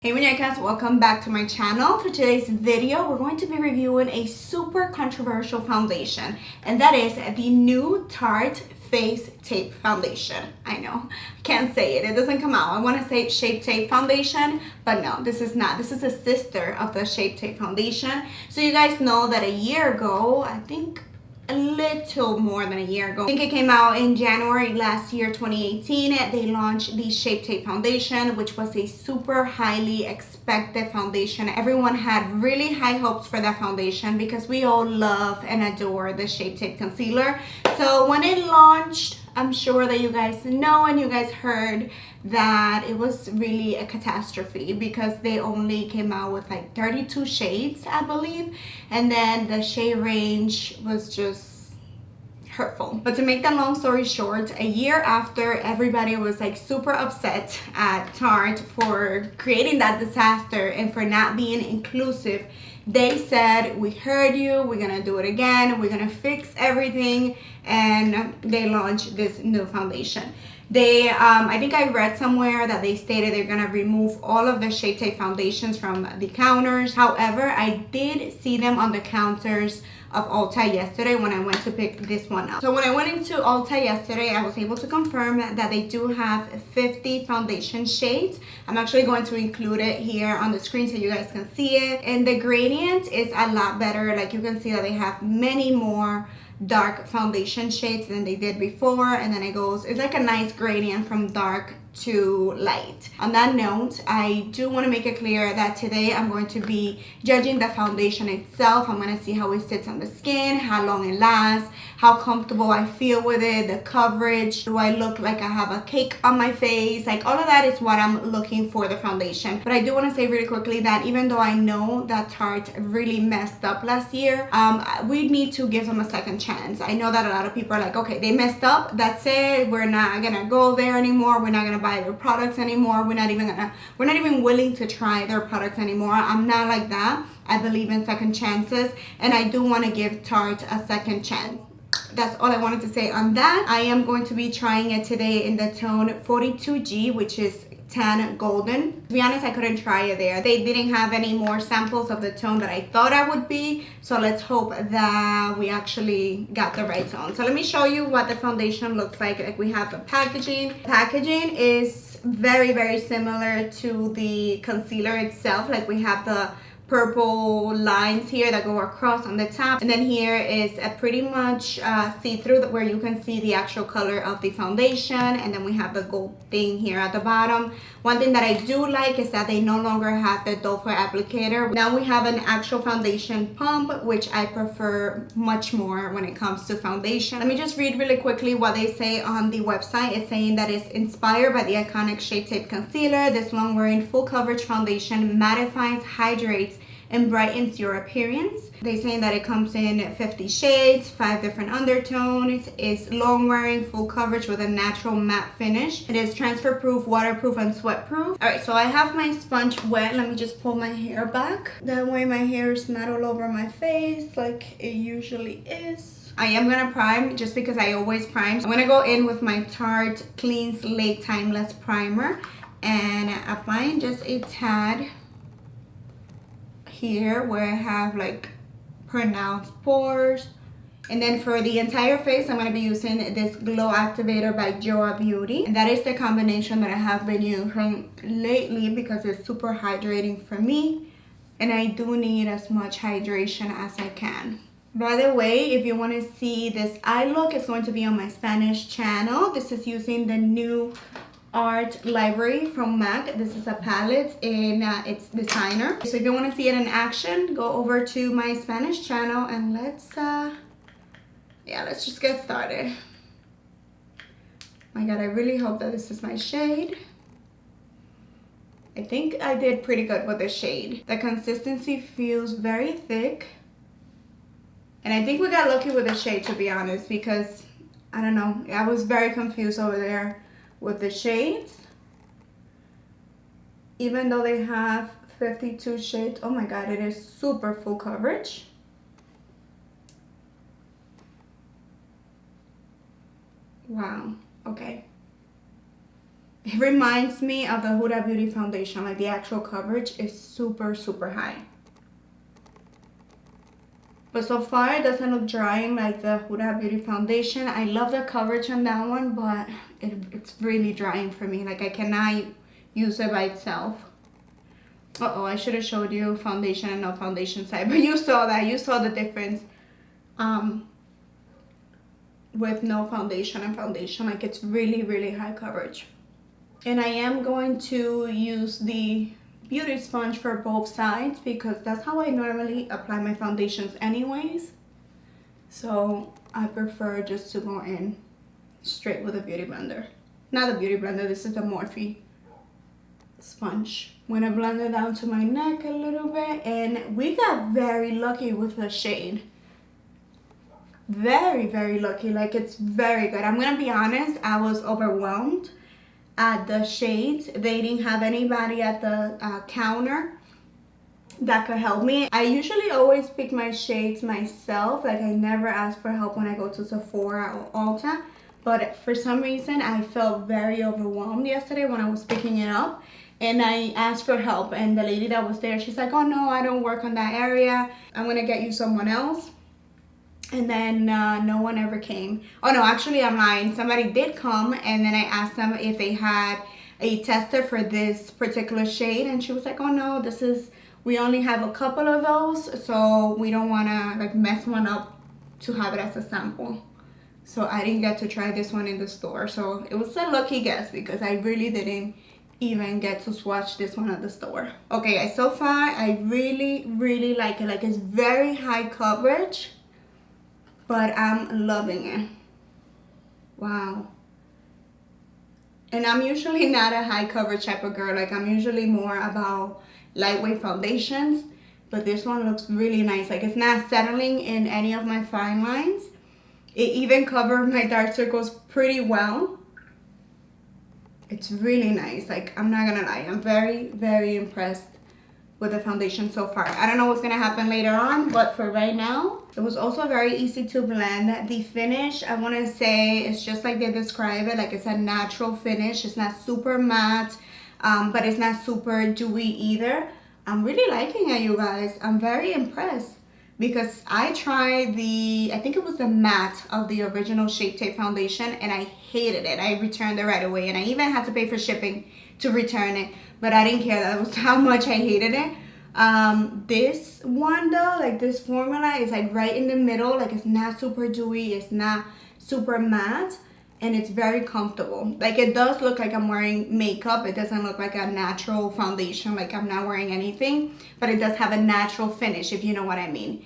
Hey muñecacs, welcome back to my channel. For today's video, we're going to be reviewing a super controversial foundation, and that is the new Tarte Face Tape foundation. I know, I can't say it doesn't come out. I want to say Shape Tape foundation, but no, this is not. This is a sister of the Shape Tape foundation. So you guys know that a year ago, I think a little more than a year ago, I think it came out in January last year, 2018, they launched the Shape Tape foundation, which was a super highly expected foundation. Everyone had really high hopes for that foundation because we all love and adore the Shape Tape concealer. So when it launched, I'm sure that you guys know and you guys heard that it was really a catastrophe because they only came out with like 32 shades, I believe, and then the shade range was just hurtful. But to make that long story short, a year after, everybody was like super upset at Tarte for creating that disaster and for not being inclusive. They said, we heard you, we're gonna do it again, we're gonna fix everything, and they launched this new foundation. They, I think I read somewhere that they stated they're gonna remove all of the Shape Tape foundations from the counters. However, I did see them on the counters of Ulta yesterday when I went to pick this one up. So when I went into Ulta yesterday, I was able to confirm that they do have 50 foundation shades. I'm actually going to include it here on the screen so you guys can see it. And the gradient is a lot better. Like you can see that they have many more dark foundation shades than they did before, and then it's like a nice gradient from dark to light. On that note, I do want to make it clear that today I'm going to be judging the foundation itself. I'm going to see how it sits on the skin, how long it lasts, how comfortable I feel with it, the coverage, do I look like I have a cake on my face, like all of that is what I'm looking for the foundation. But I do want to say really quickly that even though I know that Tarte really messed up last year, we need to give them a second chance. I know that a lot of people are like, okay, they messed up, that's it, we're not gonna go there anymore, we're not gonna buy their products anymore, we're not even willing to try their products anymore. I'm not like that. I believe in second chances, and I do want to give Tarte a second chance. That's all I wanted to say on that. I am going to be trying it today in the tone 42G, which is tan golden. To be honest, I couldn't try it there. They didn't have any more samples of the tone that I thought I would be, so let's hope that we actually got the right tone. So let me show you what the foundation looks like. Like we have the packaging. Packaging is very, very similar to the concealer itself. Like we have the purple lines here that go across on the top, and then here is a pretty much see-through where you can see the actual color of the foundation, and then we have the gold thing here at the bottom. One thing that I do like is that they no longer have the doe foot applicator. Now we have an actual foundation pump, which I prefer much more when it comes to foundation. Let me just read really quickly what they say on the website. It's saying that it's inspired by the iconic Shape Tape concealer. This long-wearing full coverage foundation mattifies, hydrates, and brightens your appearance. They're saying that it comes in 50 shades, 5 different undertones. It's long wearing, full coverage with a natural matte finish. It is transfer proof, waterproof, and sweat proof. All right, so I have my sponge wet. Let me just pull my hair back. That way my hair is not all over my face like it usually is. I am gonna prime just because I always prime. I'm gonna go in with my Tarte Clean Slate Timeless Primer and applying just a tad here where I have like pronounced pores. And then for the entire face, I'm going to be using this Glow Activator by Joa Beauty. And that is the combination that I have been using lately because it's super hydrating for me. And I do need as much hydration as I can. By the way, if you want to see this eye look, it's going to be on my Spanish channel. This is using the new art library from MAC. This is a palette in its designer. So if you want to see it in action, go over to my Spanish channel and let's just get started. My god, I really hope that this is my shade. I think I did pretty good with the shade. The consistency feels very thick, and I think we got lucky with the shade, to be honest, because I don't know, I was very confused over there with the shades. Even though they have 52 shades, oh my god, it is super full coverage. Wow, okay. It reminds me of the Huda Beauty foundation. Like the actual coverage is super, super high. But so far it doesn't look drying like the Huda Beauty foundation. I love the coverage on that one, but it's really drying for me. Like I cannot use it by itself. Uh-oh, I should have showed you foundation and no foundation side, but you saw that. You saw the difference with no foundation and foundation. Like it's really, really high coverage. And I am going to use the beauty sponge for both sides because that's how I normally apply my foundations anyways. So I prefer just to go in straight with a beauty blender. Not the beauty blender, this is the Morphe sponge. I'm gonna blend it down to my neck a little bit, and we got very lucky with the shade. Very, very lucky. Like it's very good. I'm gonna be honest, I was overwhelmed at the shades. They didn't have anybody at the counter that could help me. I usually always pick my shades myself. Like I never ask for help when I go to Sephora or Ulta. But for some reason, I felt very overwhelmed yesterday when I was picking it up. And I asked for help, and the lady that was there, she's like, oh no, I don't work on that area. I'm gonna get you someone else. And then no one ever came. Oh no, actually I'm lying. Somebody did come, and then I asked them if they had a tester for this particular shade, and she was like, oh no, we only have a couple of those, so we don't wanna like mess one up to have it as a sample. So I didn't get to try this one in the store. So it was a lucky guess because I really didn't even get to swatch this one at the store. Okay guys, so far I really, really like it. Like it's very high coverage, but I'm loving it. Wow. And I'm usually not a high coverage type of girl. Like I'm usually more about lightweight foundations, but this one looks really nice. Like it's not settling in any of my fine lines. It even covered my dark circles pretty well. It's really nice. Like I'm not gonna lie, I'm very, very impressed with the foundation so far. I don't know what's gonna happen later on, but for right now, it was also very easy to blend. The finish, I wanna say, it's just like they describe it. Like it's a natural finish. It's not super matte, but it's not super dewy either. I'm really liking it, you guys. I'm very impressed because I tried I think it was the matte of the original Shape Tape foundation, and I hated it. I returned it right away, and I even had to pay for shipping to return it, but I didn't care. That was how much I hated it. This one though, like this formula is like right in the middle. Like it's not super dewy, it's not super matte, and it's very comfortable. Like it does look like I'm wearing makeup. It doesn't look like a natural foundation, like I'm not wearing anything, but it does have a natural finish, if you know what I mean.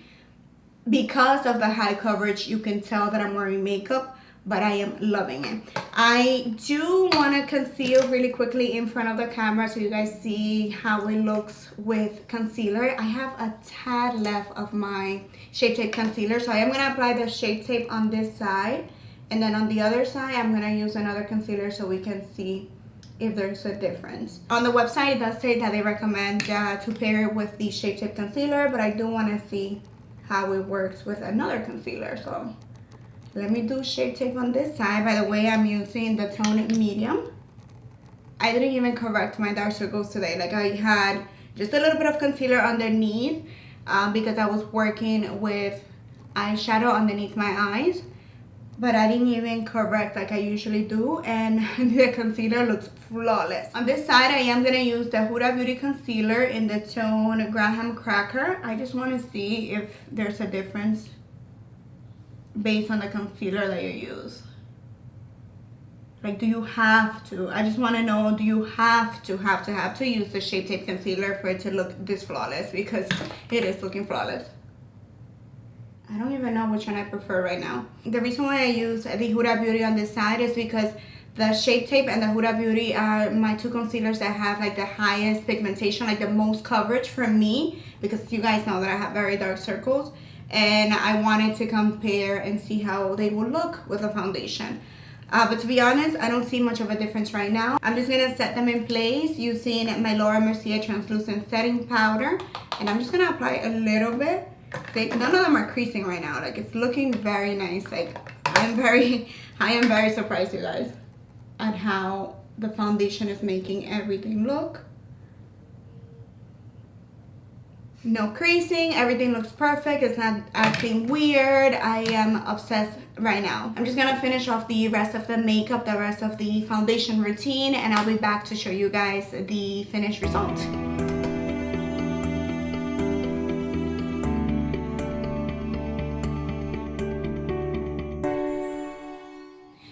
Because of the high coverage, you can tell that I'm wearing makeup, but I am loving it. I do want to conceal really quickly in front of the camera so you guys see how it looks with concealer. I have a tad left of my Shape Tape concealer, so I am going to apply the Shape Tape on this side, and then on the other side I'm going to use another concealer so we can see if there's a difference. On the website it does say that they recommend to pair it with the Shape Tape concealer, but I do want to see how it works with another concealer. So let me do Shape Tape on this side. By the way, I'm using the tone medium. I didn't even correct my dark circles today. Like I had just a little bit of concealer underneath because I was working with eyeshadow underneath my eyes, but I didn't even correct like I usually do, and the concealer looks flawless. On this side, I am gonna use the Huda Beauty concealer in the tone Graham Cracker. I just wanna see if there's a difference based on the concealer that you use. Like, do you have to? I just wanna know, do you have to use the Shape Tape concealer for it to look this flawless? Because it is looking flawless. I don't even know which one I prefer right now. The reason why I use the Huda Beauty on this side is because the Shape Tape and the Huda Beauty are my two concealers that have like the highest pigmentation, like the most coverage for me, because you guys know that I have very dark circles, and I wanted to compare and see how they will look with a foundation. But to be honest, I don't see much of a difference right now. I'm just gonna set them in place using my Laura Mercier translucent setting powder, and I'm just gonna apply a little bit. None of them are creasing right now. Like it's looking very nice. Like I am very surprised, you guys, at how the foundation is making everything look. No creasing, everything looks perfect. It's not acting weird. I am obsessed right now. I'm just gonna finish off the rest of the makeup, the rest of the foundation routine, and I'll be back to show you guys the finished result.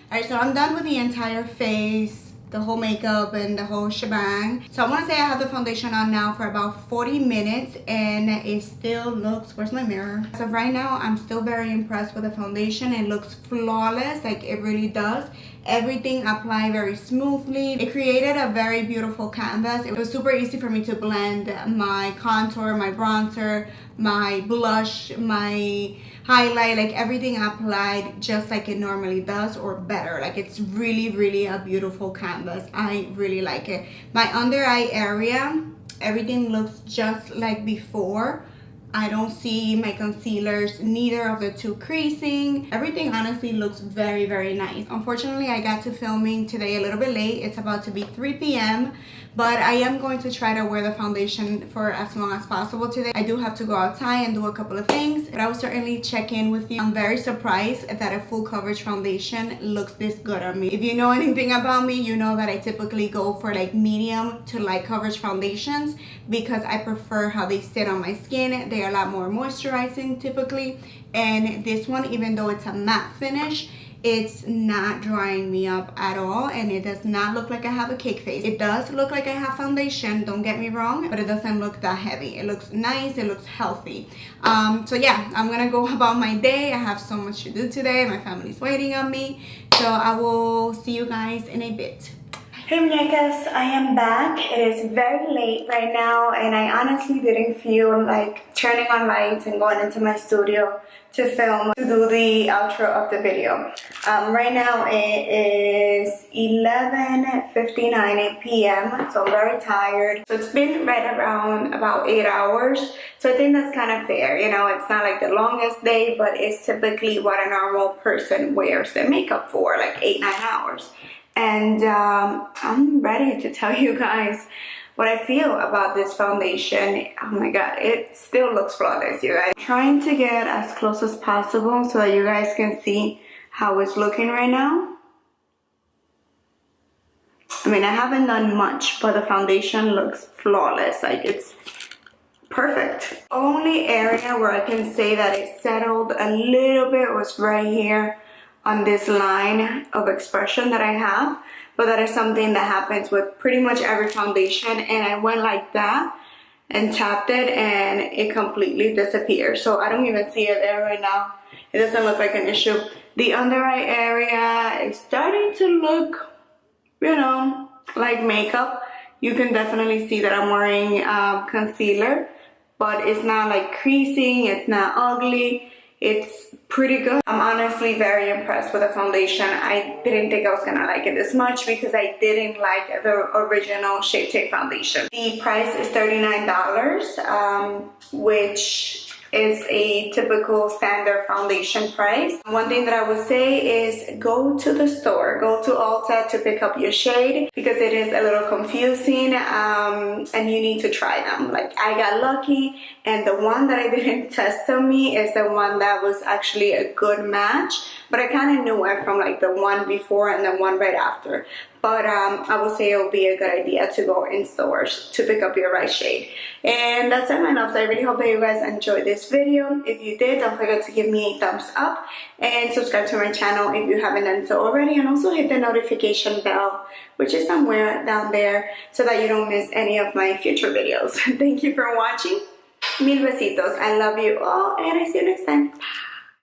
Alright, so I'm done with the entire face, the whole makeup and the whole shebang. So I want to say I have the foundation on now for about 40 minutes and it still looks, where's my mirror? So right now I'm still very impressed with the foundation. It looks flawless, like it really does. Everything applied very smoothly. It created a very beautiful canvas. It was super easy for me to blend my contour, my bronzer, my blush, my highlight, like everything applied just like it normally does or better. Like it's really a beautiful canvas. I really like it. My under eye area, everything looks just like before. I don't see my concealers, neither of the two creasing. Everything honestly looks very nice. Unfortunately, I got to filming today a little bit late. It's about to be 3 p.m. but I am going to try to wear the foundation for as long as possible today. I do have to go outside and do a couple of things, but I will certainly check in with you. I'm very surprised that a full coverage foundation looks this good on me. If you know anything about me, you know that I typically go for like medium to light coverage foundations because I prefer how they sit on my skin. They are a lot more moisturizing typically, and this one, even though it's a matte finish, it's not drying me up at all, and it does not look like I have a cake face. It does look like I have foundation, don't get me wrong, but it doesn't look that heavy. It looks nice, it looks healthy. So yeah, I'm gonna go about my day. I have so much to do today. My family's waiting on me, so I will see you guys in a bit. Hey muñecas, I am back. It is very late right now and I honestly didn't feel like turning on lights and going into my studio to film, to do the outro of the video. Right now it is 11:59 p.m. so I'm very tired. So it's been right around about 8 hours. So I think that's kind of fair. You know, it's not like the longest day, but it's typically what a normal person wears their makeup for, like 8-9 hours. And I'm ready to tell you guys what I feel about this foundation. Oh my god, it still looks flawless, you guys. I'm trying to get as close as possible so that you guys can see how it's looking right now. I mean, I haven't done much, but the foundation looks flawless. Like, it's perfect. Only area where I can say that it settled a little bit was right here on this line of expression that I have, but that is something that happens with pretty much every foundation, and I went like that and tapped it and it completely disappeared. So I don't even see it there right now. It doesn't look like an issue. The under eye area is starting to look, you know, like makeup. You can definitely see that I'm wearing concealer, but it's not like creasing, it's not ugly. It's pretty good. I'm honestly very impressed with the foundation. I didn't think I was gonna like it this much because I didn't like the original Shape Tape foundation. The price is $39, which is a typical standard foundation price. One thing that I would say is go to the store, go to Ulta to pick up your shade because it is a little confusing and you need to try them. Like, I got lucky and the one that I didn't test on me is the one that was actually a good match, but I kind of knew it from like the one before and the one right after. But I would say it would be a good idea to go in stores to pick up your right shade. And that's it, my loves. I really hope that you guys enjoyed this video. If you did, don't forget to give me a thumbs up and subscribe to my channel if you haven't done so already, and also hit the notification bell, which is somewhere down there, so that you don't miss any of my future videos. Thank you for watching. Mil besitos. I love you all, and I see you next time. Bye.